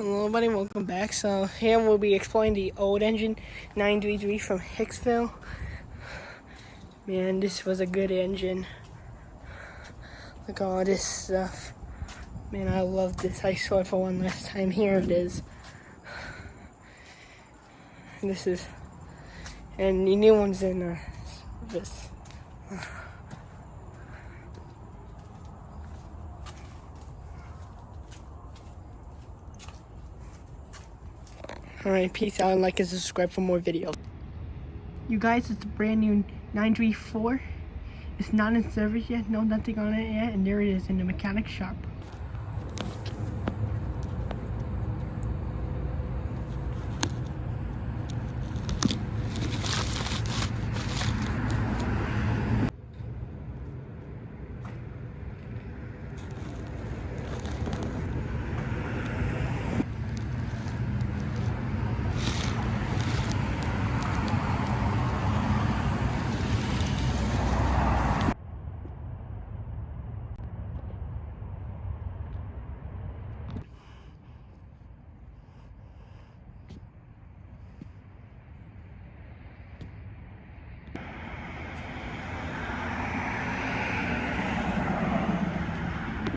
Hello everybody, welcome back. So here we'll be exploring the old engine 933 from Hicksville. Man, this was a good engine. Look at all this stuff. Man, I love this. I saw it for one last time. Here it is. This is, and the new one's in this. Alright, peace out and like and subscribe for more videos. You guys, it's a brand new 934. It's not in service yet, no nothing on it yet, and there it is in the mechanic shop.